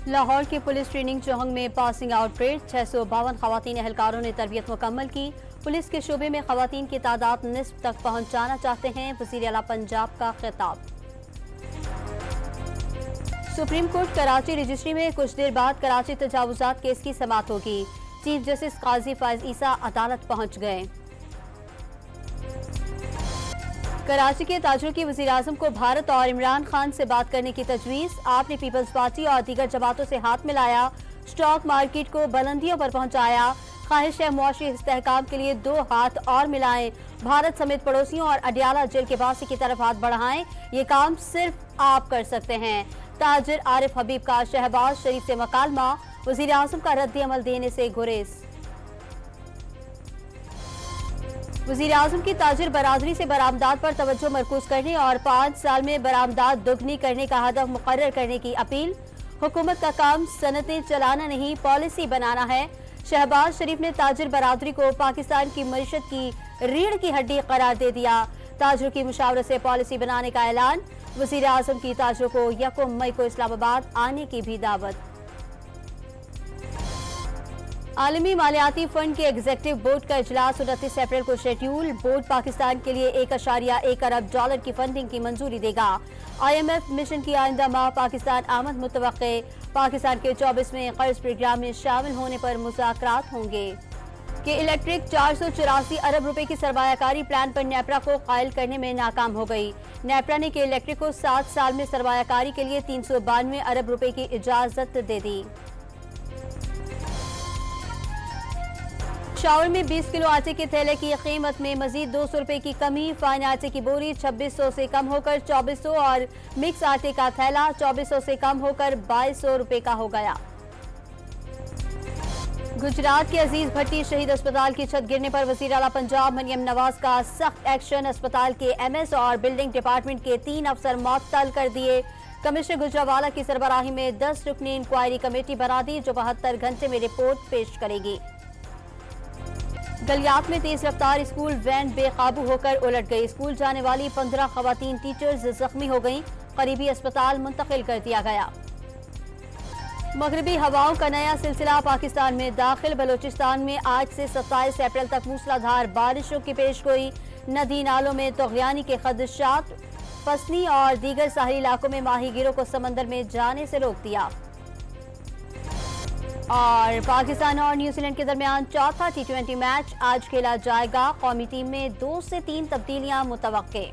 लाहौर की police training चौहंग में passing out parade 652 खवातीन एहलकारों ने तरबियत मुकम्मल की। पुलिस के शोबे में खवातीन की तादाद निस्फ तक पहुंचाना चाहते हैं, वज़ीर आला पंजाब का खिताब। सुप्रीम कोर्ट कराची रजिस्ट्री में कुछ देर बाद कराची तजावुजात केस की समाअत होगी। चीफ जस्टिस काजी फायज ईसा अदालत पहुंच गए। कराची के ताजरों की वज़ीर आज़म को भारत और इमरान खान से बात करने की तजवीज़। आपने पीपल्स पार्टी और दीगर जमातों से हाथ मिलाया, स्टॉक मार्केट को बुलंदियों पर पहुंचाया। ख्वाहिश है मुआशी इस्तेहकाम के लिए 2 हाथ और मिलाएं। भारत समेत पड़ोसियों और अडियाला जेल के बासी की तरफ हाथ बढ़ाएं। ये काम सिर्फ आप कर सकते हैं। ताजिर आरिफ हबीब का शहबाज शरीफ से मकालमा, वज़ीर आज़म का रद्द अमल देने से गुरेज। वज़ीर आज़म की ताजिर बरादरी से बरामदात पर तवज्जो मरकूज करने और 5 साल में बरामदात दुगनी करने का हदफ मुकर्रर करने की अपील। हुकूमत का काम सनतें चलाना नहीं, पॉलिसी बनाना है। शहबाज शरीफ ने ताजिर बरादरी को पाकिस्तान की मईशत की रीढ़ की हड्डी करार दे दिया। ताजिरों की मुशावरत से पॉलिसी बनाने का ऐलान। वज़ीर आज़म की ताजिरों को 1 मई को इस्लामाबाद आने की भी दावत। आलमी मालियाती फंड के एग्जीक्यूटिव बोर्ड का इजलास 29 अप्रैल को शेड्यूल। बोर्ड पाकिस्तान के लिए $1.1 अरब की फंडिंग की मंजूरी देगा। IMF मिशन की आइंदा माह पाकिस्तान आमद मुतवक्के। पाकिस्तान के 24वें कर्ज प्रोग्राम में शामिल होने पर मुज़ाकरात होंगे। कि इलेक्ट्रिक 484 अरब रुपए की सरमायाकारी प्लान पर नेपरा को कायल करने में नाकाम हो गई। नेपरा ने के इलेक्ट्रिक को 7 साल में सरमायाकारी के लिए 392 अरब रुपए की इजाजत दे दी। शावर में 20 किलो आटे के थैले की कीमत में मजीद 200 रुपए की कमी। फाइन आटे की बोरी 2600 से कम होकर 2400 और मिक्स आटे का थैला 2400 से कम होकर 2200 रुपए का हो गया। गुजरात के अजीज भट्टी शहीद अस्पताल की छत गिरने पर वज़ीर आला पंजाब मरियम नवाज का सख्त एक्शन। अस्पताल के MS और बिल्डिंग डिपार्टमेंट के 3 अफसर मुअत्तल कर दिए। कमिश्नर गुजरावाला की सरबराही में 10 रुकनी इंक्वायरी कमेटी बना दी, जो 72 घंटे में रिपोर्ट पेश करेगी। गलियात में तेज रफ्तार स्कूल वैन बेकाबू होकर उलट गई। स्कूल जाने वाली 15 खवातीन टीचर्स जख्मी हो गईं। करीबी अस्पताल मुंतकिल कर दिया गया। मगरबी हवाओं का नया सिलसिला पाकिस्तान में दाखिल। बलोचिस्तान में आज से 27 अप्रैल तक मूसलाधार बारिशों की पेशगोई। नदी नालों में तग़यानी के खदशात। फसली और दीगर साहली इलाकों में माहीगीरों को समंदर में जाने से रोक दिया। और पाकिस्तान और न्यूजीलैंड के दरमियान चौथा T20 मैच आज खेला जाएगा। कौमी टीम में 2 से 3 तब्दीलियां मुतवक्के।